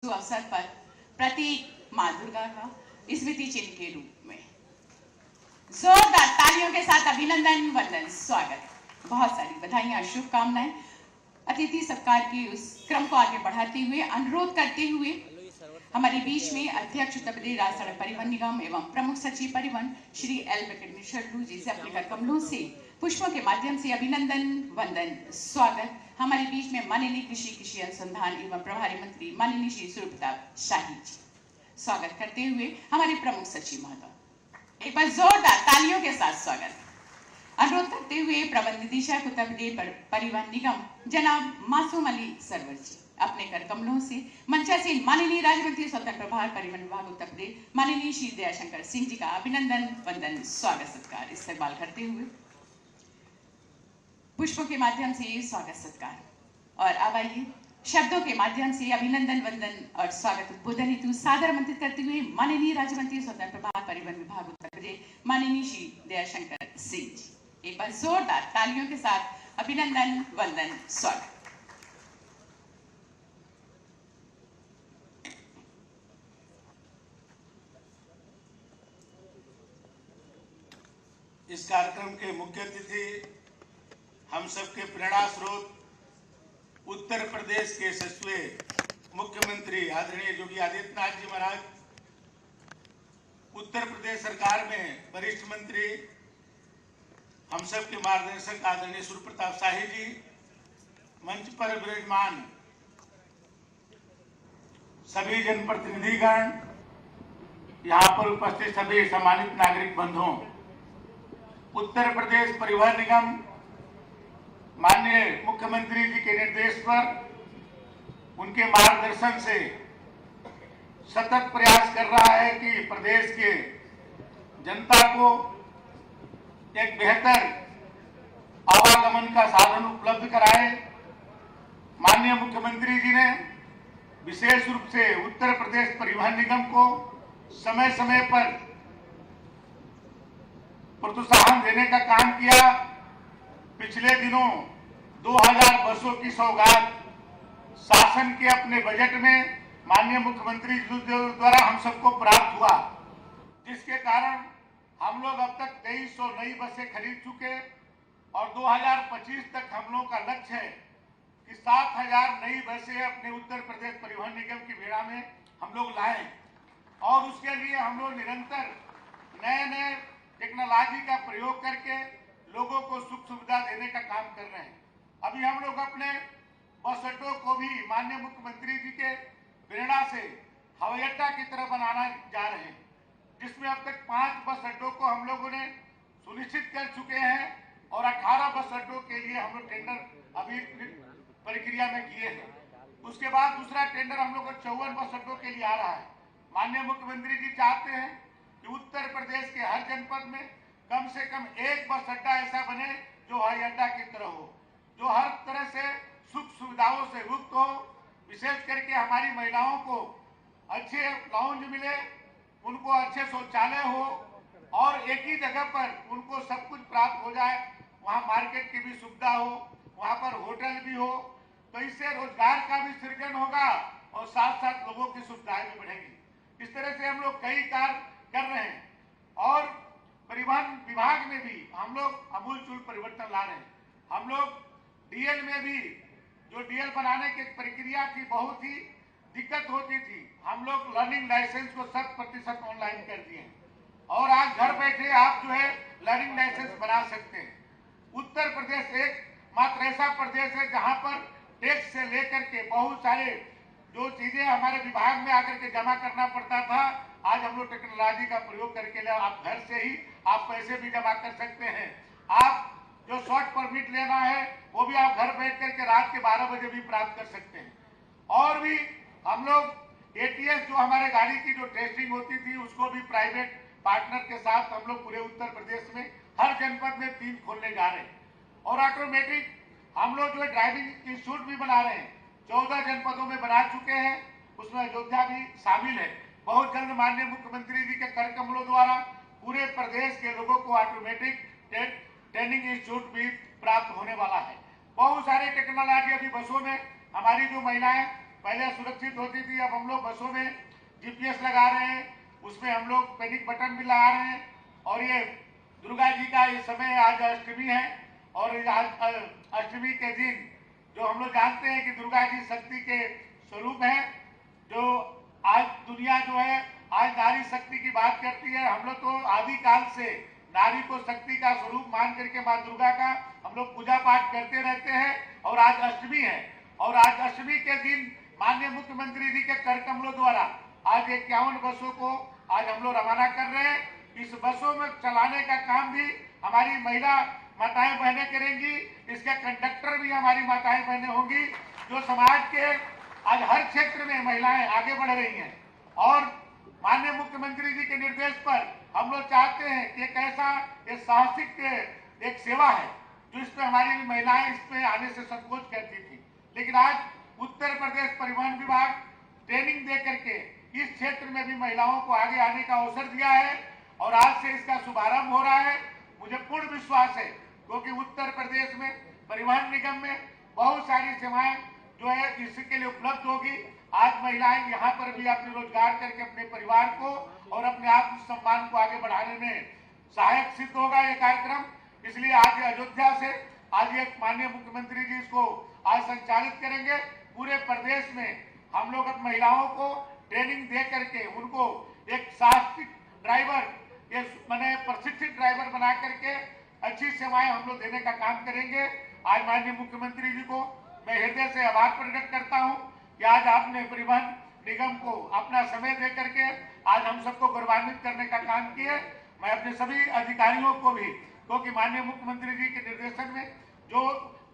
अवसर पर प्रतीक मां दुर्गा का स्मृति चिन्ह के रूप में जोरदार तालियों के साथ अभिनंदन वंदन स्वागत, बहुत सारी बधाइयां शुभकामनाएं। अतिथि सत्कार के उस क्रम को आगे बढ़ाते हुए अनुरोध करते हुए हमारे बीच में अध्यक्ष उत्तर प्रदेश राज्य सड़क परिवहन निगम एवं प्रमुख सचिव परिवहन श्री एल वेंकटेश्वर जी से अपने कर कमलों से पुष्पों के माध्यम से अभिनंदन वंदन स्वागत। हमारे बीच में माननीय कृषि अनुसंधान एवं प्रभारी मंत्री माननीय श्री सूर्य प्रताप शाही जी स्वागत करते हुए हमारे प्रमुख सचिव महोदय एक बार जोरदार तालियों के साथ स्वागत अनुरोध करते हुए प्रबंध निदेशक उत्तर प्रदेश परिवहन निगम जनाब मासूम अली सरवर जी अपने कर कमलों से मंचासीन माननीय राज्य मंत्री स्वतंत्र प्रभार परिवहन विभाग उत्तर प्रदेश माननीय श्री दयाशंकर सिंह जी का अभिनंदन वंदन स्वागत सत्कार इस्तेमाल करते हुए पुष्पों के माध्यम से स्वागत सत्कार और अब आइए शब्दों के माध्यम से अभिनंदन वंदन और स्वागत उद्बोधन हेतु सादर आमंत्रित करते हुए माननीय राज्य मंत्री स्वतंत्र प्रभार परिवहन विभाग उत्तर प्रदेश माननीय श्री दयाशंकर सिंह जी एक बार जोरदार तालियों के साथ अभिनंदन वंदन स्वागत। इस कार्यक्रम के मुख्य अतिथि हम सबके प्रेरणा स्रोत उत्तर प्रदेश के यशस्वी मुख्यमंत्री आदरणीय योगी आदित्यनाथ जी महाराज, उत्तर प्रदेश सरकार में वरिष्ठ मंत्री हम सबके मार्गदर्शक आदरणीय सूर्य प्रताप शाही जी, मंच पर विराजमान सभी जनप्रतिनिधिगण, यहाँ पर उपस्थित सभी सम्मानित नागरिक बंधुओं, उत्तर प्रदेश परिवहन निगम माननीय मुख्यमंत्री जी के निर्देश पर उनके मार्गदर्शन से सतत प्रयास कर रहा है कि प्रदेश के जनता को एक बेहतर आवागमन का साधन उपलब्ध कराए। माननीय मुख्यमंत्री जी ने विशेष रूप से उत्तर प्रदेश परिवहन निगम को समय समय पर प्रोत्साहन देने का काम किया। पिछले दिनों 2000 बसों की सौगात शासन के अपने बजट में माननीय मुख्यमंत्री द्वारा हम सबको प्राप्त हुआ, जिसके कारण हम लोग अब तक 2300 नई बसें खरीद चुके और 2025 तक हम लोग का लक्ष्य है कि 7000 नई बसें अपने उत्तर प्रदेश परिवहन निगम की बेड़ा में हम लोग लाएं और उसके लिए हम लोग निरंतर नए नए टेक्नोलॉजी का प्रयोग करके लोगों को सुख सुविधा देने का काम कर रहे हैं। अभी हम लोग अपने बस अड्डों को भी माननीय मुख्यमंत्री जी के प्रेरणा से हवाई अड्डा की तरह बनाना जा रहे हैं, जिसमें अब तक 5 बस अड्डों को हम लोगों ने सुनिश्चित कर चुके हैं और 18 बस अड्डों के लिए हम लोग टेंडर अभी प्रक्रिया में किए हैं। उसके बाद दूसरा टेंडर हम लोग को 54 बस अड्डों के लिए आ रहा है। माननीय मुख्यमंत्री जी चाहते हैं कि उत्तर प्रदेश के हर जनपद में कम से कम एक बस अड्डा ऐसा बने जो हवाई अड्डा की तरह हो, जो हर तरह से सुख सुविधाओं से युक्त हो। विशेष करके हमारी महिलाओं को अच्छे लाउंज मिले, उनको अच्छे शौचालय हो और एक ही जगह पर उनको सब कुछ प्राप्त हो जाए। वहाँ मार्केट की भी सुविधा हो, वहाँ पर होटल भी हो, तो इससे रोजगार का भी सृजन होगा और साथ साथ लोगों की सुविधाएं भी बढ़ेंगी। इस तरह से हम लोग कई कार्य कर रहे हैं और परिवहन विभाग में भी हम लोग आमूलचूल परिवर्तन ला रहे हैं। हम लोग डीएल में भी जो डीएल बनाने की प्रक्रिया थी बहुत ही दिक्कत होती थी, हम लोग लर्निंग लाइसेंस को 100% ऑनलाइन कर दिए और आज घर बैठे आप जो है लर्निंग लाइसेंस बना सकते हैं। उत्तर प्रदेश एक मात्र ऐसा प्रदेश है जहां पर टैक्स से लेकर के बहुत सारे जो चीजें हमारे विभाग में आकर के जमा करना पड़ता था, आज हम लोग टेक्नोलॉजी का प्रयोग करके आप घर से ही आप पैसे भी जमा कर सकते हैं। आप जो शॉर्ट परमिट लेना है वो भी आप घर बैठ करके रात के 12 बजे भी प्राप्त कर सकते हैं। और भी हम लोग एटीएस जो हमारे गाड़ी की जो टेस्टिंग होती थी उसको भी प्राइवेट पार्टनर के साथ हम लोग पूरे उत्तर प्रदेश में हर जनपद में 3 खोलने जा रहे हैं। और ऑटोमेटिक हम लोग जो है ड्राइविंग इंस्टीट्यूट भी बना रहे हैं, 14 जनपदों में बना चुके हैं, उसमें अयोध्या भी शामिल है। बहुत जल्द माननीय मुख्यमंत्री जी के कर कमलों द्वारा पूरे प्रदेश के लोगों को ऑटोमेटिक ट्रेनिंग इंस्टीट्यूट भी प्राप्त होने वाला है। बहुत सारे टेक्नोलॉजी अभी बसों में हमारी जो महिलाएं पहले सुरक्षित होती थी, अब हम लोग बसों में जीपीएस लगा रहे हैं, उसमें हम लोग पैनिक बटन भी लगा रहे हैं। और ये दुर्गा जी का ये समय, आज अष्टमी है, और आज अष्टमी के दिन जो हम लोग जानते हैं कि दुर्गा जी शक्ति के स्वरूप है, जो आज दुनिया जो है आज नारी शक्ति की बात करती है। हम लोग तो आदिकाल से नारी को शक्ति का स्वरूप मान करके माँ दुर्गा का हम लोग पूजा पाठ करते रहते हैं। और आज अष्टमी है, और आज अष्टमी के दिन माननीय मुख्यमंत्री जी के कर कमलों द्वारा आज 51 बसों को आज हम लोग रवाना कर रहे हैं। इस बसों में चलाने का काम भी हमारी महिला माताएं बहनें करेंगी, इसके कंडक्टर भी हमारी माताएं बहनें होंगी। जो समाज के आज हर क्षेत्र में महिलाएं आगे बढ़ रही हैं, और माननीय मुख्यमंत्री जी के निर्देश पर हम लोग चाहते हैं कि एक ऐसा एक साहसिक एक सेवा है जो इसमें हमारी महिलाएं इसमें आने से संकोच करती थी, लेकिन आज उत्तर प्रदेश परिवहन विभाग ट्रेनिंग दे करके इस क्षेत्र में भी महिलाओं को आगे आने का अवसर दिया है, और आज से इसका शुभारंभ हो रहा है। मुझे पूर्ण विश्वास है, क्योंकि उत्तर प्रदेश में परिवहन निगम में बहुत सारी सेवाएं जो है इसके लिए उपलब्ध होगी। आज महिलाएं यहाँ पर भी अपने रोजगार करके अपने परिवार को और अपने आत्मसम्मान को आगे बढ़ाने में सहायक सिद्ध होगा ये कार्यक्रम। इसलिए आज अयोध्या से आज एक माननीय मुख्यमंत्री जी इसको आज संचालित करेंगे। पूरे प्रदेश में हम लोग अब महिलाओं को ट्रेनिंग दे करके उनको एक साहसिक ड्राइवर, ये मैंने प्रशिक्षित ड्राइवर बना करके अच्छी सेवाएं हम लोग देने का काम करेंगे। आज माननीय मुख्यमंत्री जी को मैं हृदय से आभार प्रकट करता हूं कि आज आपने परिवहन निगम को अपना समय दे करके आज हम सबको गौरवान्वित करने का काम किया। मैं अपने सभी अधिकारियों को भी, क्योंकि माननीय मुख्यमंत्री जी के निर्देशन में जो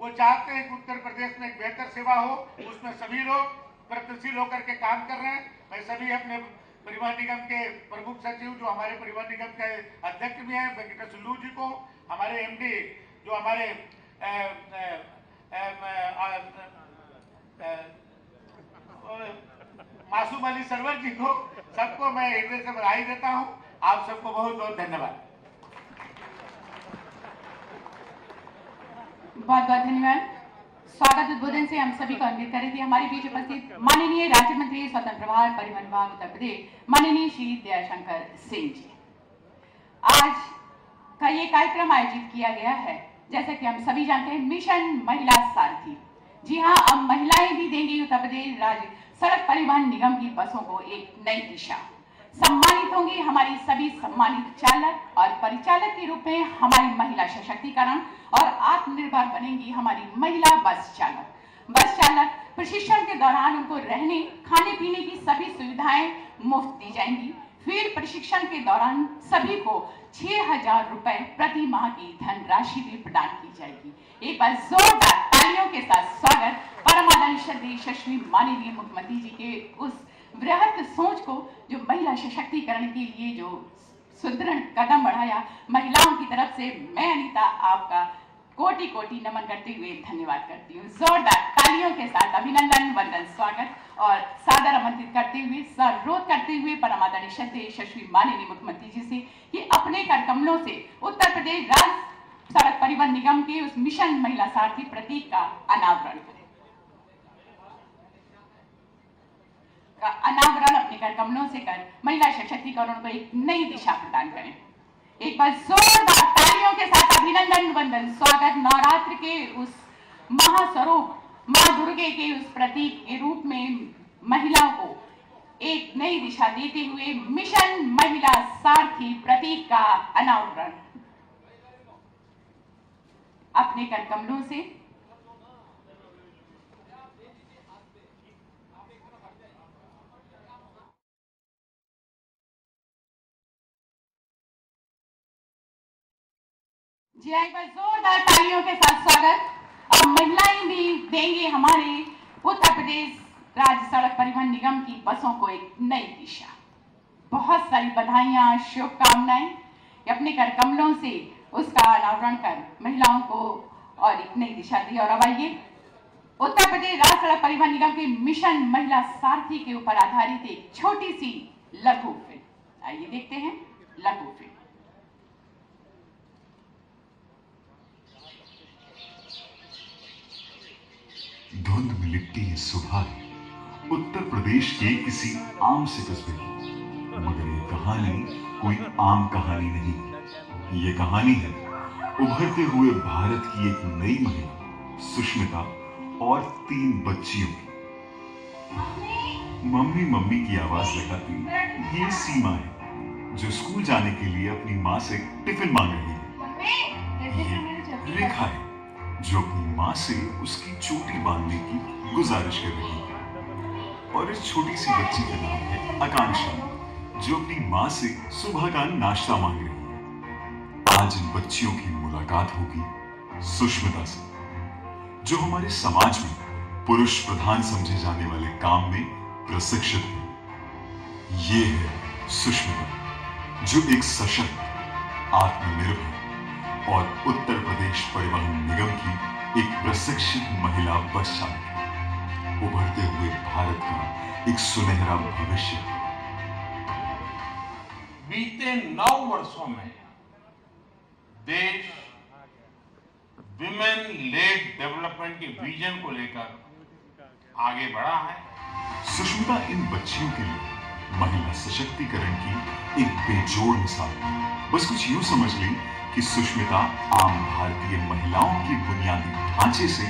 वो चाहते हैं कि उत्तर प्रदेश में एक बेहतर सेवा हो, उसमें सभी लोग प्रगतिशील होकर के काम कर रहे हैं। मैं सभी अपने परिवहन निगम के प्रमुख सचिव जो हमारे परिवहन निगम के अध्यक्ष भी हैं वेंकटेश सुल्लू जी को, हमारे एमडी जो हमारे मासूम अली सरवर जी को, सबको मैं हृदय से बधाई देता हूं। आप सबको बहुत बहुत धन्यवाद। बहुत बहुत धन्यवाद। स्वागत उद्बोधन से हम सभी को अन्वित करेंगे हमारे बीच उपस्थित माननीय राज्य मंत्री स्वतंत्र प्रभार परिवहन विभाग उत्तर प्रदेश माननीय श्री दयाशंकर सिंह जी। आज का ये कार्यक्रम आयोजित किया गया है, जैसा कि हम सभी जानते हैं, मिशन महिला सारथी। जी हाँ, अब महिलाएं भी देंगी उत्तर प्रदेश राज्य सड़क परिवहन निगम की बसों को एक नई दिशा। सम्मानित होंगी हमारी सभी सम्मानित चालक और परिचालक के रूप में हमारी महिला सशक्तिकरण, और आत्मनिर्भर बनेंगी हमारी महिला बस चालक। बस चालक प्रशिक्षण के दौरान उनको रहने खाने पीने की सभी सुविधाएं मुफ्त दी जाएंगी। फिर प्रशिक्षण के दौरान सभी को 6,000 रुपए प्रति माह की धनराशि भी प्रदान की जाएगी। एक बार जोरदार तालियों के साथ स्वागत परमादरणीय श्रद्धेय यशस्वी माननीय मुख्यमंत्री जी के उस वृहद सोच को, जो महिला सशक्तिकरण के लिए जो सुदृढ़ कदम बढ़ाया। महिलाओं की तरफ से मैं अनीता आपका कोटि कोटि नमन करते हुए धन्यवाद करती हूँ। जोरदार तालियों के साथ अभिनंदन, वंदन, स्वागत और सादर आमंत्रित करते हुए, अनुरोध करते हुए परमादरणीय श्रद्धेय यशस्वी माननीय मुख्यमंत्री जी से कि अपने कर कमलों से उत्तर प्रदेश राज्य सड़क परिवहन निगम के उस मिशन महिला सारथी प्रतीक का अनावरण करें। अनावरण अपने कर कमलों से कर महिला सशक्तिकरण को एक नई दिशा प्रदान करें। एक बार जोरदार तालियों के साथ अभिनंदन, वंदन, स्वागत नवरात्र के उस महास्वरूप मां दुर्गे के उस प्रतीक के रूप में महिलाओं को एक नई दिशा देते हुए मिशन महिला सारथी प्रतीक का अनावरण अपने कर कमलों से। जी एक बार जोरदार तालियों के साथ स्वागत। अब महिलाएं भी देंगे हमारे उत्तर प्रदेश राज्य सड़क परिवहन निगम की बसों को एक नई दिशा। बहुत सारी बधाइयां, शुभकामनाएं कि अपने कर कमलों से उसका अनावरण कर महिलाओं को और एक नई दिशा दी। और अब आइए उत्तर प्रदेश राज्य सड़क परिवहन निगम के मिशन महिला सारथी के ऊपर आधारित एक छोटी सी लघु फिल्म। आइए देखते हैं लघु फिल्म। धुंध में लिपटी ये सुबह है, उत्तर प्रदेश के किसी आम से कस्बे की, मगर ये कहानी कोई आम कहानी नहीं। ये कहानी है उभरते हुए भारत की एक नई महिला सुष्मिता और 3 बच्चियों की। मम्मी मम्मी की आवाज लगाती ये सीमा है, जो स्कूल जाने के लिए अपनी माँ से टिफिन मांग रही है। ये रेखा है, जो अपनी माँ से उसकी चोटी बांधने की गुजारिश कर रही है। और इस छोटी सी बच्ची का नाम है आकांक्षा, जो अपनी माँ से सुबह का नाश्ता मांग रही है। आज इन बच्चियों की मुलाकात होगी सुष्मिता से, जो हमारे समाज में पुरुष प्रधान समझे जाने वाले काम में प्रशिक्षित है। ये है सुष्मिता, जो एक सशक्त, आत्मनिर्भर और उत्तर प्रदेश परिवहन निगम की एक प्रशिक्षित महिला बस चालक है। उभरते हुए भारत का एक सुनहरा भविष्य। बीते 9 वर्षों में देश विमेन लेड डेवलपमेंट के विजन को लेकर आगे बढ़ा है। सुष्मिता इन बच्चियों के लिए महिला सशक्तिकरण की एक बेजोड़ मिसाल है। बस कुछ यूं समझ लें कि सुष्मिता आम भारतीय महिलाओं के बुनियादी ढांचे से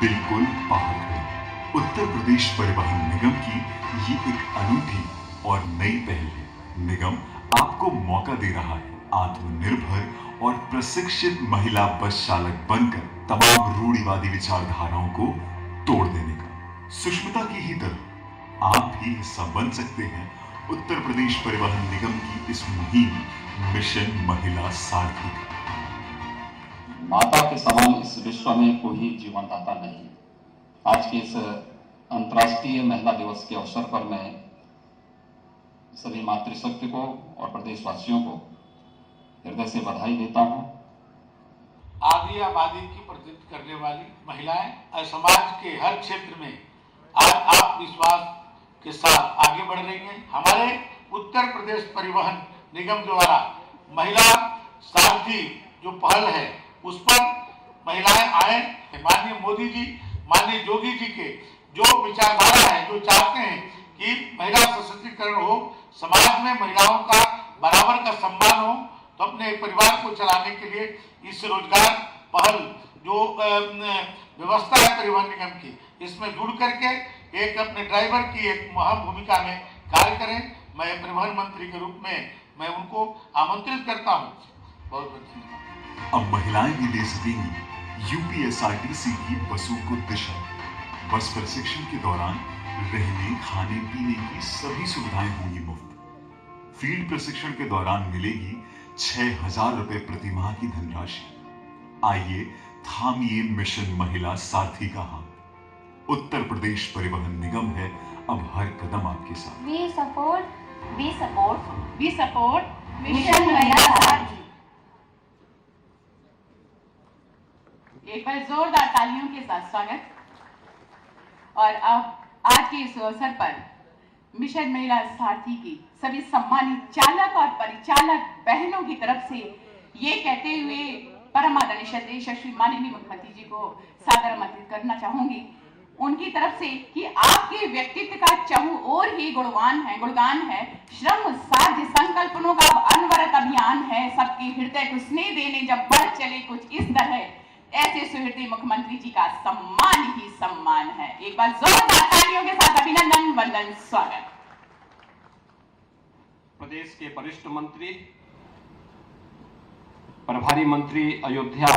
बिल्कुल बाहर है। उत्तर प्रदेश परिवहन निगम की ये एक अनूठी और नई पहल है। निगम आपको मौका दे रहा है आत्मनिर्भर और प्रशिक्षित महिला बस चालक बनकर तमाम रूढ़िवादी विचारधाराओं को तोड़ देने का। सुष्मिता की ही तरह आप भी हिस्सा बन सकते हैं उत्तर प्रदेश परिवहन निगम की इस मुहिम मिशन महिला सारथी का। माता के समान इस विश्व में कोई जीवनदाता नहीं है। आज के इस अंतर्राष्ट्रीय महिला दिवस के अवसर पर मैं सभी मातृशक्ति को और प्रदेशवासियों को हृदय से बधाई देता हूं। आदि आबादी की प्रतिनिधित्व करने वाली महिलाएं और समाज के हर क्षेत्र में आज आत्मविश्वास के साथ आगे बढ़ रही हैं। हमारे उत्तर प्रदेश परिवहन निगम द्वारा महिला सारथी जो पहल है, उस पर महिलाएं आए। माननीय मोदी जी, माननीय योगी जी के जो विचारधारा है, जो चाहते हैं कि महिला सशक्तिकरण हो, समाज में महिलाओं का बराबर का सम्मान हो, तो अपने परिवार को चलाने के लिए इस रोजगार पहल जो व्यवस्था है परिवहन निगम की, इसमें जुड़ करके एक अपने ड्राइवर की एक अहम भूमिका में कार्य करें। मैं परिवहन मंत्री के रूप में मैं उनको आमंत्रित करता हूँ। बहुत बहुत धन्यवाद। अब महिलाएं भी दे सकेंगी यूपीएसआरटीसी की बसों को दिशा। बस प्रशिक्षण के दौरान रहने, खाने पीने की सभी सुविधाएं होंगी मुफ्त। फील्ड प्रशिक्षण के दौरान मिलेगी 6,000 रुपए प्रति माह की धनराशि। आइए थामिए मिशन महिला सारथी का हाथ। उत्तर प्रदेश परिवहन निगम है अब हर कदम आपके साथ। We support मिशन महिला सारथी। एक बार जोरदार तालियों के साथ स्वागत। और अब आज के इस अवसर पर मिशन महिला सारथी की सभी सम्मानित चालक और परिचालक बहनों की तरफ से ये कहते हुए परम आदरणीय श्रद्धेय यशस्वी माननीय मुख्यमंत्री जी को सादर आमंत्रित करना चाहूंगी उनकी तरफ से कि आपके व्यक्तित्व का चहु और ही गुणगान है। श्रम साध्य संकल्पनों का अनवरत अभियान है। सबके हृदय को स्नेह देने जब बढ़ चले कुछ इस तरह, ऐसे सुहृदय मुख्यमंत्री जी का सम्मान ही सम्मान है। एक बार जोरदार तालियों के साथ अभिनंदन वंदन स्वागत। प्रदेश के वरिष्ठ मंत्री, प्रभारी मंत्री अयोध्या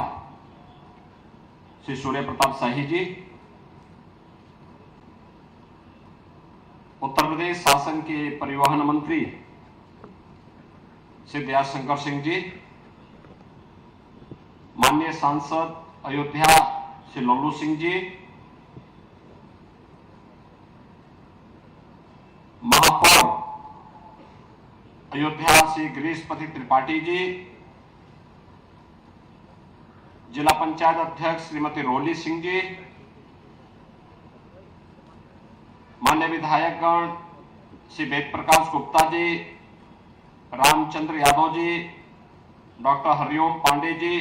श्री सूर्य प्रताप शाही जी, उत्तर प्रदेश शासन के परिवहन मंत्री श्री दयाशंकर सिंह जी, माननीय सांसद अयोध्या श्री लल्लू सिंह जी, महापौर अयोध्या श्री गिरीशपति त्रिपाठी जी, जिला पंचायत अध्यक्ष श्रीमती रोली सिंह जी, माननीय विधायकगण श्री वेद प्रकाश गुप्ता जी, रामचंद्र यादव जी, डॉक्टर हरिओम पांडे जी,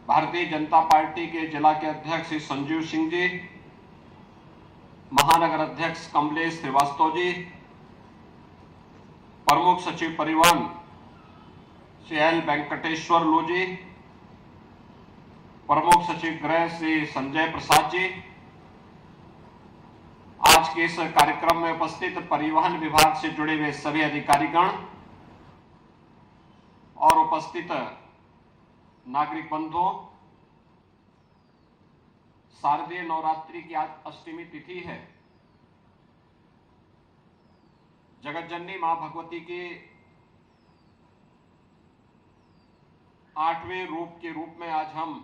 भारतीय जनता पार्टी के जिला के अध्यक्ष श्री संजीव सिंह जी, महानगर अध्यक्ष कमलेश श्रीवास्तव जी, प्रमुख सचिव परिवहन श्री एल वेंकटेश्वर लू जी, प्रमुख सचिव गृह श्री संजय प्रसाद जी, आज के इस कार्यक्रम में उपस्थित परिवहन विभाग से जुड़े हुए सभी अधिकारीगण और उपस्थित नागरिक बंधुओं, शारदीय नवरात्रि की आज अष्टमी तिथि है। जगत जननी मां भगवती के 8वें रूप के रूप में आज हम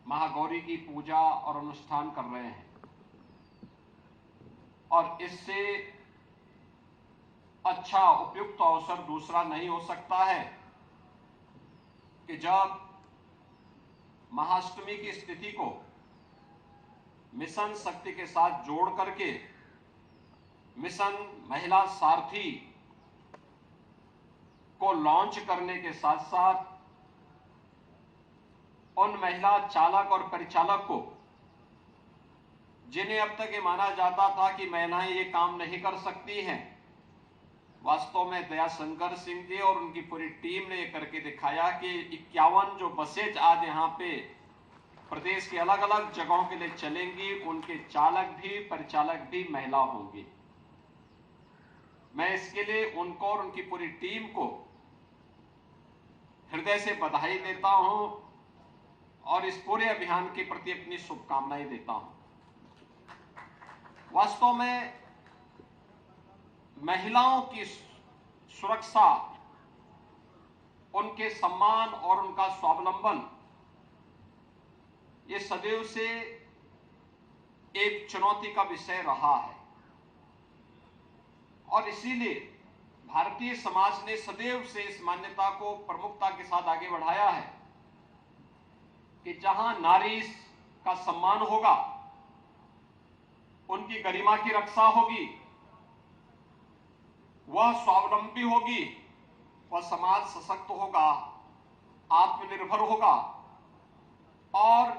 महागौरी की पूजा और अनुष्ठान कर रहे हैं, और इससे अच्छा उपयुक्त अवसर दूसरा नहीं हो सकता है कि जब महाअष्टमी की स्थिति को मिशन शक्ति के साथ जोड़ करके मिशन महिला सारथी को लॉन्च करने के साथ साथ उन महिला चालक और परिचालक को, जिन्हें अब तक ये माना जाता था कि महिलाएं ये काम नहीं कर सकती हैं, वास्तव में दयाशंकर सिंह जी और उनकी पूरी टीम ने ये करके दिखाया कि 51 जो बसेज आज यहाँ पे प्रदेश के अलग अलग जगहों के लिए चलेंगी, उनके चालक भी परिचालक भी महिला होंगी। मैं इसके लिए उनको और उनकी पूरी टीम को हृदय से बधाई देता हूं और इस पूरे अभियान के प्रति अपनी शुभकामनाएं देता हूं। वास्तव में महिलाओं की सुरक्षा, उनके सम्मान और उनका स्वावलंबन ये सदैव से एक चुनौती का विषय रहा है, और इसीलिए भारतीय समाज ने सदैव से इस मान्यता को प्रमुखता के साथ आगे बढ़ाया है कि जहां नारी का सम्मान होगा, उनकी गरिमा की रक्षा होगी, वह स्वावलंबी होगी, वह समाज सशक्त होगा, आत्मनिर्भर होगा और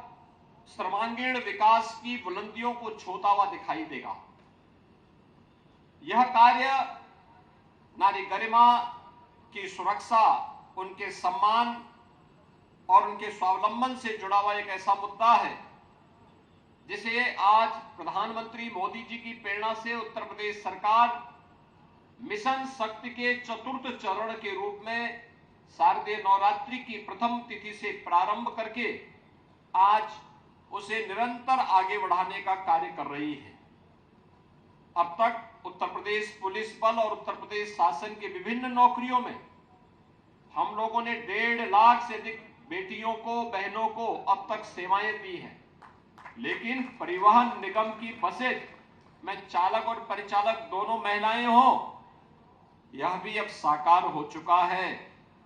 सर्वांगीण विकास की बुलंदियों को छूता हुआ दिखाई देगा। यह कार्य नारी गरिमा की सुरक्षा, उनके सम्मान और उनके स्वावलंबन से जुड़ा हुआ एक ऐसा मुद्दा है जिसे आज प्रधानमंत्री मोदी जी की प्रेरणा से उत्तर प्रदेश सरकार मिशन शक्ति के चतुर्थ चरण के रूप में शारदीय नवरात्रि की प्रथम तिथि से प्रारंभ करके आज उसे निरंतर आगे बढ़ाने का कार्य कर रही है। अब तक उत्तर प्रदेश पुलिस बल और उत्तर प्रदेश शासन के विभिन्न नौकरियों में हम लोगों ने 1.5 लाख से अधिक बेटियों को, बहनों को अब तक सेवाएं दी हैं, लेकिन परिवहन निगम की बसें में चालक और परिचालक दोनों महिलाएं हों, यह भी अब साकार हो चुका है।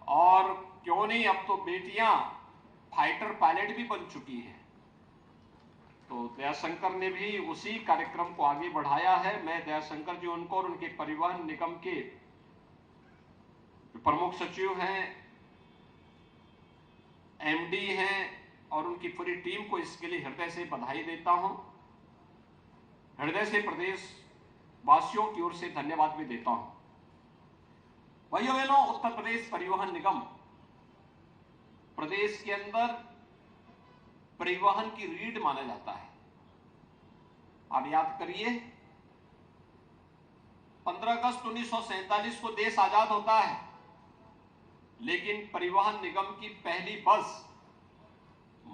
और क्यों नहीं, अब तो बेटियां फाइटर पायलट भी बन चुकी हैं। तो दयाशंकर ने भी उसी कार्यक्रम को आगे बढ़ाया है। मैं दयाशंकर जी उनको और उनके परिवहन निगम के प्रमुख सचिव हैं, एमडी हैं और उनकी पूरी टीम को इसके लिए हृदय से बधाई देता हूं। हृदय से प्रदेश वासियों की ओर से धन्यवाद भी देता हूं। भाइयों बहनों, उत्तर प्रदेश परिवहन निगम प्रदेश के अंदर परिवहन की रीढ़ माना जाता है। आप याद करिए, 15 अगस्त 1947 को देश आजाद होता है, लेकिन परिवहन निगम की पहली बस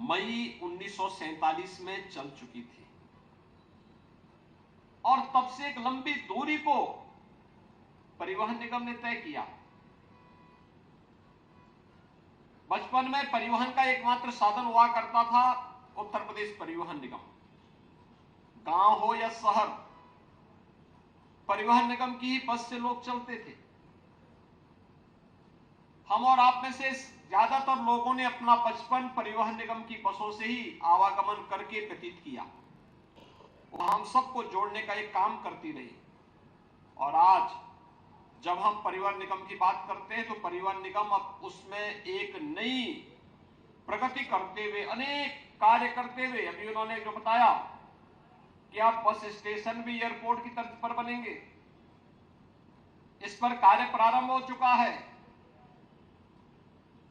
मई 1947 में चल चुकी थी और तब से एक लंबी दूरी को परिवहन निगम ने तय किया। बचपन में परिवहन का एकमात्र साधन हुआ करता था उत्तर प्रदेश परिवहन निगम। गांव हो या शहर, परिवहन निगम की ही बस से लोग चलते थे। हम और आप में से ज्यादातर लोगों ने अपना बचपन परिवहन निगम की बसों से ही आवागमन करके व्यतीत किया। वो हम सबको जोड़ने का एक काम करती रही। और आज जब हम परिवहन निगम की बात करते हैं तो परिवहन निगम अब उसमें एक नई प्रगति करते हुए, अनेक कार्य करते हुए, अभी उन्होंने जो बताया कि आप बस स्टेशन भी एयरपोर्ट की तर्ज पर बनेंगे, इस पर कार्य प्रारंभ हो चुका है।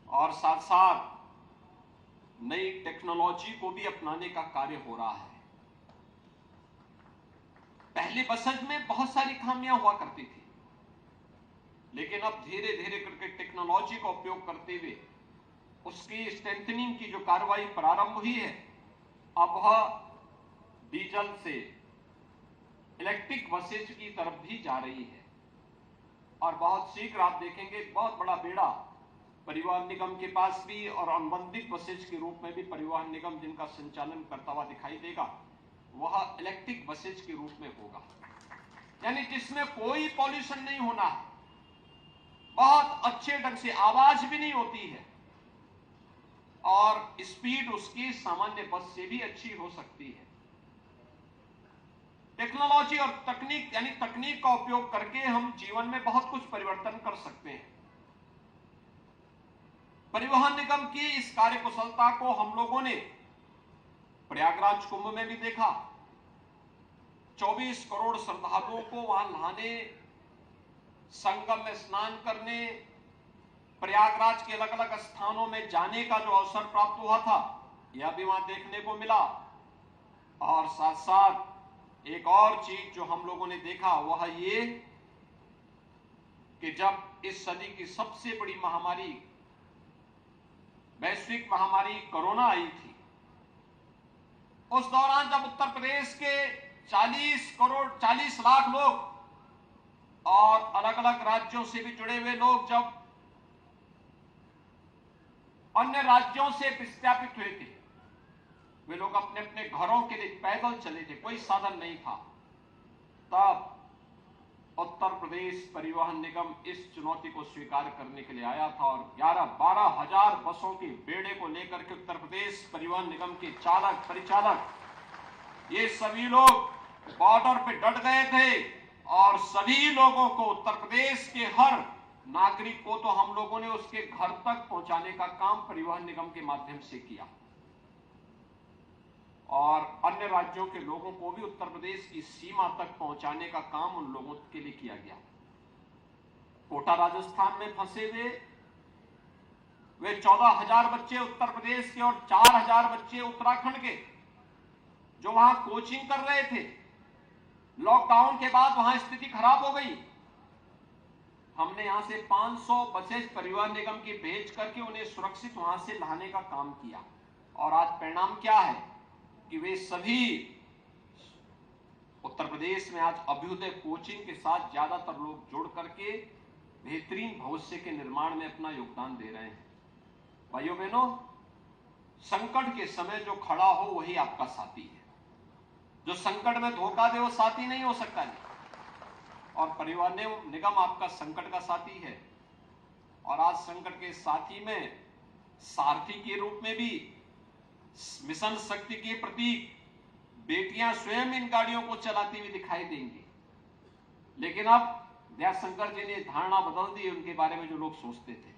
और साथ साथ नई टेक्नोलॉजी को भी अपनाने का कार्य हो रहा है। पहले बसेज में बहुत सारी खामियां हुआ करती थी, लेकिन अब धीरे धीरे करके टेक्नोलॉजी का उपयोग करते हुए उसकी स्ट्रेंथनिंग की जो कार्रवाई प्रारंभ हुई है, अब वह डीजल से इलेक्ट्रिक बसेज की तरफ भी जा रही है। और बहुत शीघ्र आप देखेंगे बहुत बड़ा बेड़ा परिवहन निगम के पास भी और अनुबंधित बसेज के रूप में भी परिवहन निगम जिनका संचालन करता हुआ दिखाई देगा, वह इलेक्ट्रिक बसेज के रूप में होगा, यानी जिसमें कोई पॉल्यूशन नहीं होना है, बहुत अच्छे ढंग से आवाज भी नहीं होती है और स्पीड उसकी सामान्य बस से भी अच्छी हो सकती है। टेक्नोलॉजी और तकनीक यानी तकनीक का उपयोग करके हम जीवन में बहुत कुछ परिवर्तन कर सकते हैं। परिवहन निगम की इस कार्यकुशलता को हम लोगों ने प्रयागराज कुंभ में भी देखा। 24 करोड़ श्रद्धालुओं को वहां नहाने, संगम में स्नान करने, प्रयागराज के अलग अलग स्थानों में जाने का जो अवसर प्राप्त हुआ था, यह भी वहां देखने को मिला। और साथ साथ एक और चीज जो हम लोगों ने देखा वह ये कि जब इस सदी की सबसे बड़ी महामारी, वैश्विक महामारी कोरोना आई थी, उस दौरान जब उत्तर प्रदेश के 40 लाख लोग और अलग अलग राज्यों से भी जुड़े हुए लोग जब अन्य राज्यों से विस्थापित हुए थे, वे लोग अपने अपने घरों के लिए पैदल चले थे, कोई साधन नहीं था, तब उत्तर प्रदेश परिवहन निगम इस चुनौती को स्वीकार करने के लिए आया था और 11-12 हजार बसों के बेड़े को लेकर के उत्तर प्रदेश परिवहन निगम के चालक, परिचालक, ये सभी लोग बॉर्डर पे डट गए थे और सभी लोगों को, उत्तर प्रदेश के हर नागरिक को तो हम लोगों ने उसके घर तक पहुंचाने का काम परिवहन निगम के माध्यम से किया और अन्य राज्यों के लोगों को भी उत्तर प्रदेश की सीमा तक पहुंचाने का काम उन लोगों के लिए किया गया। कोटा राजस्थान में फंसे हुए वे 14,000 बच्चे उत्तर प्रदेश के और 4,000 बच्चे उत्तराखंड के जो वहां कोचिंग कर रहे थे, लॉकडाउन के बाद वहां स्थिति खराब हो गई। हमने यहां से 500 बसेस परिवहन निगम की भेज करके उन्हें सुरक्षित वहां से लाने का काम किया और आज परिणाम क्या है कि वे सभी उत्तर प्रदेश में आज अभ्युदय कोचिंग के साथ ज्यादातर लोग जुड़ करके बेहतरीन भविष्य के निर्माण में अपना योगदान दे रहे हैं। भाइयों बहनों, संकट के समय जो खड़ा हो वही आपका साथी है। जो संकट में धोखा दे वो साथी नहीं हो सकता नहीं। और परिवहन निगम आपका संकट का साथी है और आज संकट के साथी में सारथी के रूप में भी मिशन शक्ति के प्रतीक बेटियां स्वयं इन गाड़ियों को चलाती हुई दिखाई देंगी। लेकिन अब दयाशंकर जी ने धारणा बदल दी उनके बारे में जो लोग सोचते थे।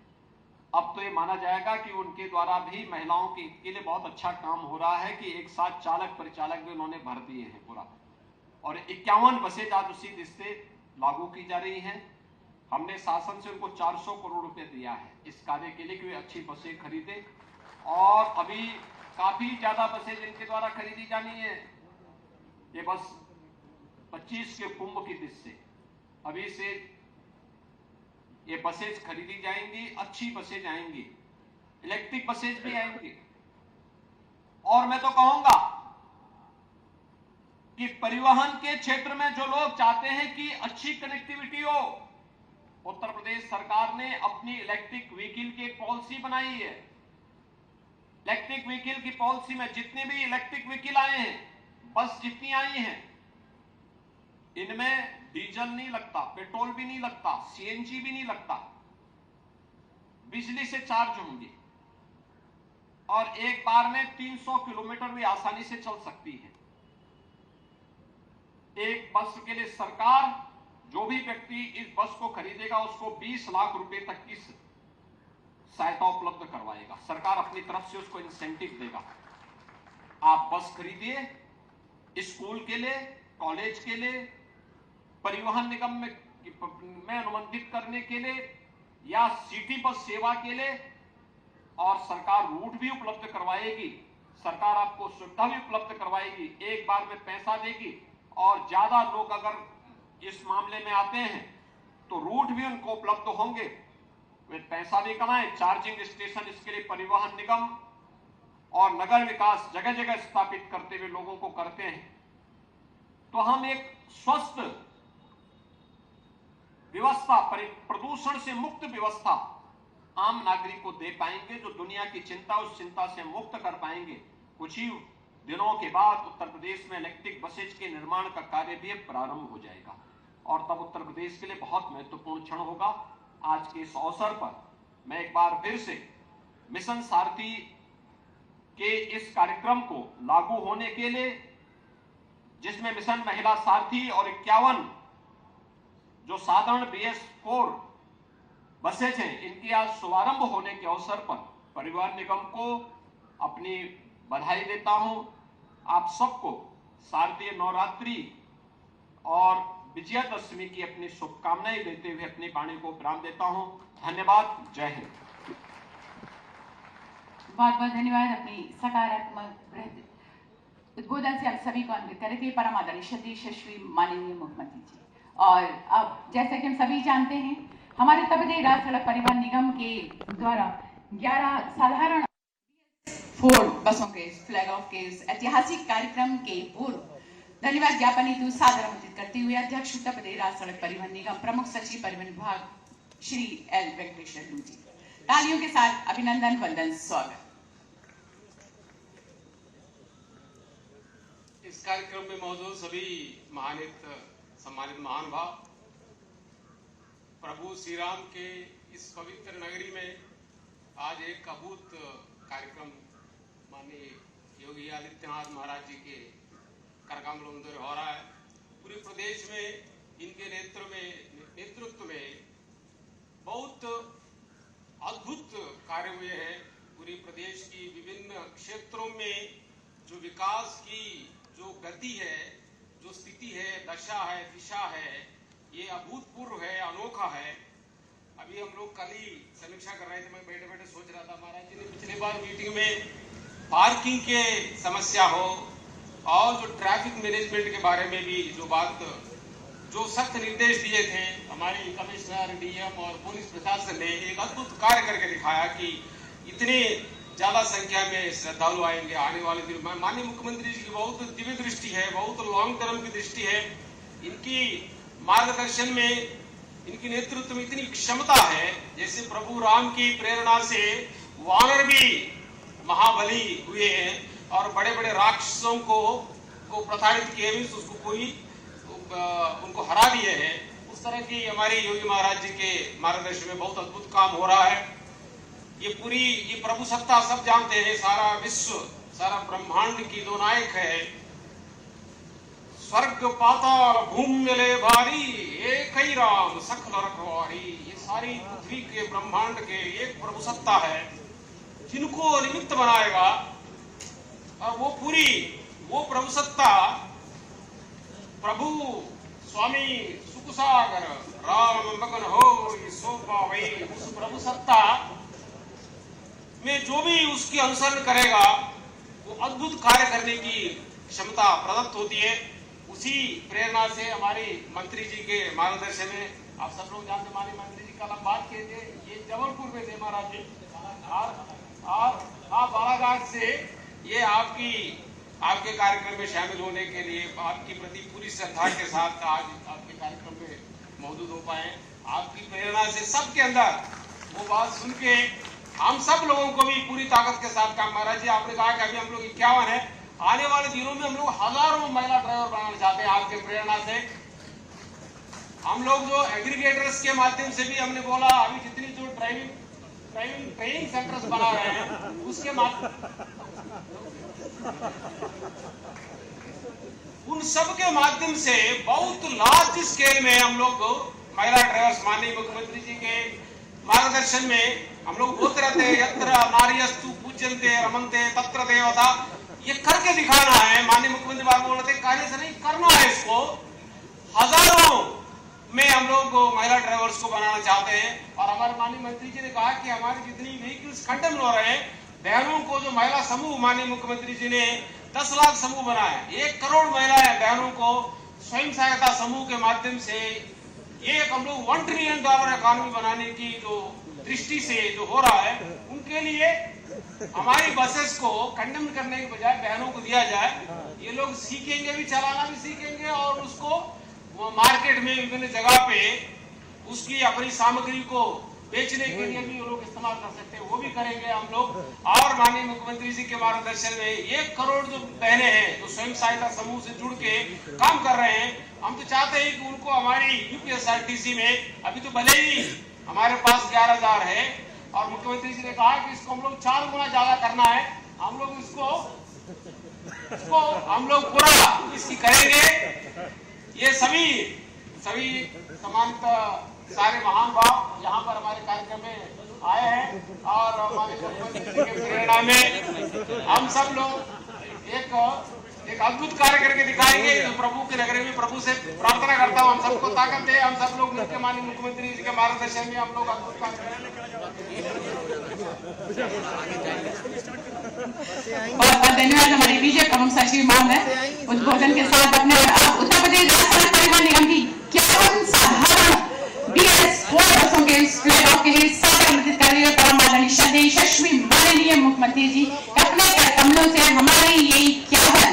अब तो ये माना जाएगा कि उनके द्वारा भी महिलाओं के हित के लिए बहुत अच्छा काम हो रहा है कि एक साथ चालक परिचालक भी उन्होंने भर दिए हैं पूरा, और 51 बसें आज उसी दिश से लागू की जा रही हैं। हमने शासन से उनको 400 करोड़ रुपए दिया है इस कार्य के लिए कि वे अच्छी बसें खरीदे और अभी काफी ज्यादा बसें जिनके द्वारा खरीदी जानी है। ये बस 25 के कुंभ की दिश से अभी से ये बसेज खरीदी जाएंगी, अच्छी बसेज आएंगी, इलेक्ट्रिक बसेज भी आएंगी। और मैं तो कहूंगा कि परिवहन के क्षेत्र में जो लोग चाहते हैं कि अच्छी कनेक्टिविटी हो, उत्तर प्रदेश सरकार ने अपनी इलेक्ट्रिक व्हीकल की पॉलिसी बनाई है। इलेक्ट्रिक व्हीकल की पॉलिसी में जितने भी इलेक्ट्रिक व्हीकल आए हैं, बस जितनी आई हैं, इनमें डीजल नहीं लगता, पेट्रोल भी नहीं लगता, सीएनजी भी नहीं लगता, बिजली से चार्ज होंगे और एक बार में 300 किलोमीटर भी आसानी से चल सकती है। एक बस के लिए सरकार, जो भी व्यक्ति इस बस को खरीदेगा उसको 20 लाख रुपए तक की सहायता उपलब्ध करवाएगा। सरकार अपनी तरफ से उसको इंसेंटिव देगा। आप बस खरीदिए, स्कूल के लिए, कॉलेज के लिए, परिवहन निगम में अनुबंधित करने के लिए या सिटी बस सेवा के लिए, और सरकार रूट भी उपलब्ध करवाएगी, सरकार आपको सुविधा भी उपलब्ध करवाएगी, एक बार में पैसा देगी। और ज्यादा लोग अगर इस मामले में आते हैं तो रूट भी उनको उपलब्ध होंगे, वे पैसा भी कमाएं। चार्जिंग स्टेशन इसके लिए परिवहन निगम और नगर विकास जगह जगह स्थापित करते हुए लोगों को करते हैं। तो हम एक स्वस्थ व्यवस्था, प्रदूषण से मुक्त व्यवस्था आम नागरिक को दे पाएंगे, जो दुनिया की चिंता, उस चिंता से मुक्त कर पाएंगे। कुछ ही दिनों के बाद उत्तर प्रदेश में इलेक्ट्रिक बसेज के निर्माण का कार्य भी प्रारंभ हो जाएगा और तब उत्तर प्रदेश के लिए बहुत महत्वपूर्ण क्षण होगा। आज के इस अवसर पर मैं एक बार फिर से मिशन सारथी के इस कार्यक्रम को लागू होने के लिए, जिसमें मिशन महिला सारथी और 51 जो साधारण BS4 बसेज हैं, इनकी आज शुभारंभ होने के अवसर पर परिवहन निगम को अपनी बधाई देता हूं। आप सबको शारदीय नवरात्रि और विजयादशमी की अपनी शुभकामनाएं देते हुए अपनी वाणी को विराम देता हूं। धन्यवाद। जय हिंद। बहुत बहुत धन्यवाद। अपनी सकारात्मक उद्बोधन से आप सभी को अन्वित कर रहे थे परम आदरणीय श्रद्धेय यशस्वी माननीय मुख्यमंत्री जी। और अब जैसा कि हम सभी जानते हैं, हमारे उत्तर प्रदेश राज्य सड़क परिवहन निगम के द्वारा 11 साधारण फोर्ड बसों के फ्लैग ऑफ के इस ऐतिहासिक कार्यक्रम के पूर्व धन्यवाद ज्ञापन हेतु सादर आमंत्रित करते हुए अध्यक्ष उत्तर प्रदेश राज्य सड़क परिवहन निगम प्रमुख सचिव परिवहन विभाग श्री L वेंकटेश्वर लू जी, तालियों के साथ अभिनंदन वंदन स्वागत। इस कार्यक्रम में मौजूद सभी सम्मानित महानुभाव, प्रभु श्री राम के इस पवित्र नगरी में आज एक अद्भुत कार्यक्रम माननीय योगी आदित्यनाथ महाराज जी के करकमलों में हो रहा है। पूरे प्रदेश में इनके नेतृत्व में बहुत अद्भुत कार्य हुए हैं। पूरे प्रदेश की विभिन्न क्षेत्रों में जो विकास की जो गति है, जो स्थिति है, दशा है, दिशा है, ये अभूतपूर्व है, अनोखा है। अभी हम लोग कल ही समीक्षा कर रहे थे, मैं बैठे बैठे सोच रहा था, महाराज जी ने पिछली बार मीटिंग में पार्किंग के समस्या हो और जो ट्रैफिक मैनेजमेंट के बारे में भी जो सख्त निर्देश दिए थे, हमारे कमिश्नर, DM और पुलिस प्रशासन ने एक अद्भुत कार्य करके दिखाया कि इतने ज्यादा संख्या में श्रद्धालु आएंगे आने वाले दिन में। माननीय मुख्यमंत्री जी की बहुत दिव्य दृष्टि है, बहुत लॉन्ग टर्म की दृष्टि है। इनकी मार्गदर्शन में, इनके नेतृत्व में इतनी क्षमता है, जैसे प्रभु राम की प्रेरणा से वानर भी महाबली हुए हैं और बड़े बड़े राक्षसों को प्रताड़ित किए हुए उसको उनको हरा दिए हैं। उस तरह की हमारी योगी महाराज जी के मार्गदर्शन में बहुत अद्भुत काम हो रहा है। ये प्रभु सत्ता सब जानते हैं, सारा विश्व, सारा ब्रह्मांड की दो नायक है। स्वर्ग पाताल भूमि मिले भारी, एक ही राम सकल रखवारी। ये सारी पृथ्वी के ब्रह्मांड के एक प्रभु सत्ता है, जिनको निमित्त बनाएगा। और वो प्रभु सत्ता प्रभु स्वामी सुख सागर राम मगन हो सो पावई। उस प्रभु सत्ता में जो भी उसकी अनुसरण करेगा वो अद्भुत कार्य करने की क्षमता प्रदत्त होती है। उसी प्रेरणा से हमारे मंत्री जी के मार्गदर्शन में, आप सब लोग जानते माननीय मंत्री जी कल हम बात किए थे, ये जबलपुर में थे महाराज जी, और बालाघाट से ये आपके कार्यक्रम में शामिल होने के लिए आपकी प्रति पूरी श्रद्धा के साथ आज आपके कार्यक्रम में मौजूद हो पाए। आपकी प्रेरणा से सबके अंदर वो बात सुन के हम सब लोगों को भी पूरी ताकत के साथ काम। महाराज जी आपने कहा कि अभी हम लोग 51 है, आने वाले दिनों में हम लोग हजारों महिला ड्राइवर बनाना चाहते हैं। आपके प्रेरणा से हम लोग जो एग्रीगेटर्स के माध्यम से भी हमने बोला, अभी जितनी जो ड्राइविंग ट्रेनिंग सेंटर्स बना रहे हैं उसके उन सब के माध्यम से बहुत लार्ज स्केल में हम लोग महिला ड्राइवर्स माननीय मुख्यमंत्री जी के मार्गदर्शन में हम लोग बोलते रहते हैं यत्र नार्यस्तु पूज्यन्ते रमन्ते तत्र देवता, ये करके दिखाना है। माननीय मुख्यमंत्री बाबू बोल रहे थे कहने से नहीं, करना है इसको। हजारों में हम लोग महिला ड्राइवर्स को बनाना चाहते हैं। और हमारे माननीय मंत्री जी ने कहा कि हमारे जितनी व्हीकल्स कंडेम हो रहे हैं, बहनों को जो महिला समूह माननीय मुख्यमंत्री जी ने 10 लाख समूह बनाया, 1 करोड़ महिलाएं बहनों को स्वयं सहायता समूह के माध्यम से ये हम लोग $1 ट्रिलियन इकोनॉमी बनाने की जो दृष्टि से जो हो रहा है, उनके लिए हमारी बसेस को कंडेम करने के बजाय बहनों को दिया जाए। ये लोग सीखेंगे भी, चलाना भी सीखेंगे और उसको वो मार्केट में विभिन्न जगह पे उसकी अपनी सामग्री को बेचने के लिए भी वो लोग इस्तेमाल कर सकते हैं, वो भी करेंगे हम लोग। और माननीय मुख्यमंत्री जी के मार्गदर्शन में 1 करोड़ जो बहनें हैं जो स्वयं सहायता समूह से जुड़ के काम कर रहे हैं, हम तो चाहते हैं कि उनको हमारी यूपीएसआरटीसी में, अभी तो भले ही हमारे पास 11,000 है और मुख्यमंत्री जी ने कहा कि इसको हम लोग 4 गुना ज्यादा करना है। हम लोग इसको हम लोग पूरा इसकी करेंगे। ये सभी समानता सारे महान भाव यहाँ पर हमारे कार्यक्रम में आए हैं और हमारे मुख्यमंत्री जी के प्रेरणा में हम सब लोग एक अद्भुत कार्य करके दिखाएंगे। प्रभु के नगरी में प्रभु से प्रार्थना करता हूँ हम सबको ताकत दे, हम सब लोग मिलकर माननीय मुख्यमंत्री जी के मार्गदर्शन में हम लोग अद्भुत कार्य करेंगे। बहुत बहुत धन्यवाद हमारे बीजेपी प्रमुख सचिव महोदय उद्बोधन के साथ अपने उत्तर प्रदेश राज्य सड़क परिवहन निगम की 51 साधारण BS4 बसों के फ्लैग ऑफ के लिए समर्पित कर रहे हैं परम आदरणीय श्रद्धेय यशस्वी माननीय मुख्यमंत्री जी अपने कमलों से हमारी ये 51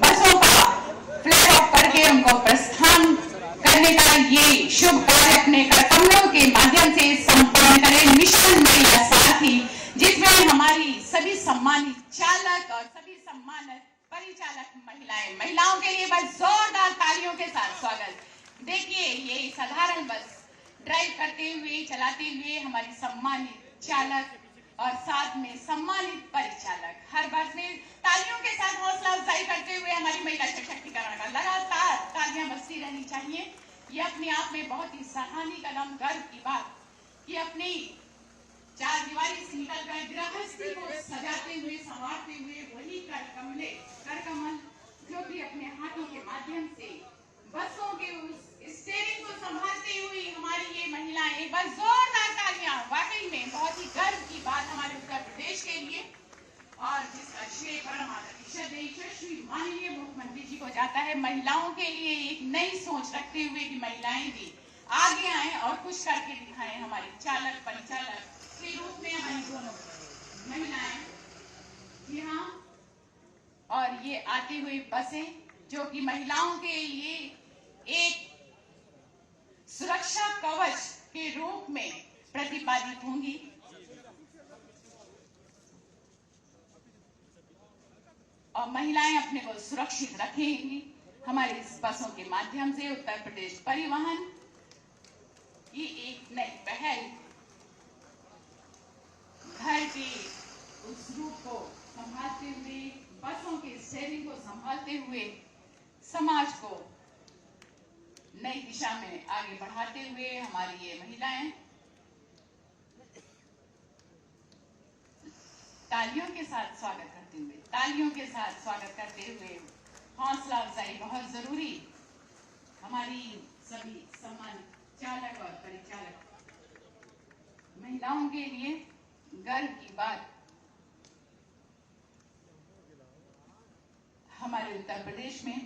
बसों का फ्लैग ऑफ करके उनको प्रस्थान करने का ये शुभ कार्य अपने कमलों के माध्यम से संपन्न करें। मिशन महिला साथी, जिसमें हमारी सभी सम्मानित चालक और सभी सम्मानित परिचालक महिलाओं के लिए बस जोरदार तालियों के साथ स्वागत। देखिए ये साधारण बस ड्राइव करते हुए चलाते हुए हमारी सम्मानित चालक और साथ में सम्मानित परिचालक हर बस में तालियों के साथ हौसला अफजाई करते हुए हमारी महिला सशक्तिकरण का लगातार तालियां बजती रहनी चाहिए। ये अपने आप में बहुत ही सराहनीय कदम, गर्व की बात कि अपनी 4 दीवारी से निकल गए गृहस्थी को सजाते हुए संवारते हुए वही करकमल जो कि अपने हाथों के माध्यम से बसों के उस स्टीयरिंग को संभालते हुए हमारी ये महिलाएं, एक बार जोरदार तालियां, वाकई में बहुत ही गर्व की बात हमारे उत्तर प्रदेश के लिए। और जिसका श्रेय परम आदरणीय श्रद्धेय यशस्वी माननीय मुख्यमंत्री जी को जाता है, महिलाओं के लिए एक नई सोच रखते हुए कि महिलाएं भी आगे आए और कुछ करके दिखाएं। हमारे चालक परिचालक के रूप में हमारी दोनों महिलाएं, जी हाँ, और ये आती हुई बसें जो कि महिलाओं के लिए एक सुरक्षा कवच के रूप में प्रतिपादित होंगी। और महिलाएं अपने को सुरक्षित रखेंगी हमारी इस बसों के माध्यम से। उत्तर प्रदेश परिवहन की एक नई पहल घर के उस रूप को संभालते हुए, बसों के स्टीयरिंग को संभालते हुए समाज को नई दिशा में आगे बढ़ाते हुए हमारी ये महिलाएं तालियों के साथ स्वागत करते हुए, तालियों के साथ स्वागत करते हुए हौसला अफजाई बहुत जरूरी। हमारी सभी सम्मानित चालक और परिचालक महिलाओं के लिए गर्व की बात, हमारे उत्तर प्रदेश में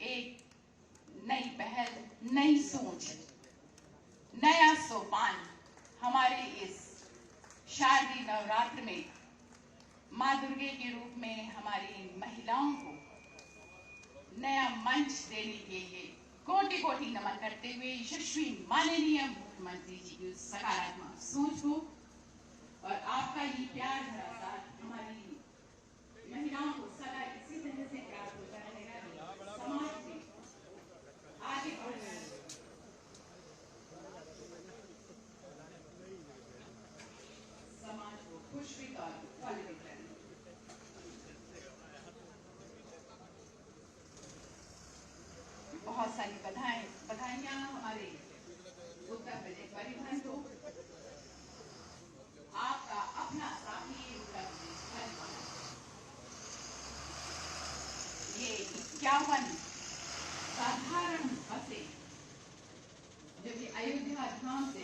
एक नई पहल, नई सोच, नया सोपान हमारे इस शारदीय नवरात्र में मां दुर्गे के रूप में हमारी महिलाओं को नया मंच देने के लिए कोटि कोटि नमन करते हुए यशस्वी माननीय मुख्यमंत्री जी की सकारात्मक सोच को और आपका ये प्यार भरा साथ हमारी महिलाओं को सदा इसी तरह से प्राप्त होता रहेगा। समाज में आगे बढ़ना, समाज को खुशवित और फलित करना। बहुत सारी बधाइयां हमारे उत्तर प्रदेश परिवहन को 51 साधारण बसें जो कि अयोध्या धाम से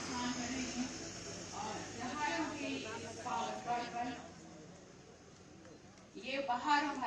स्नान कर रही हैं और त्योहारों के इस पावन पर्व पर ये उपहार हम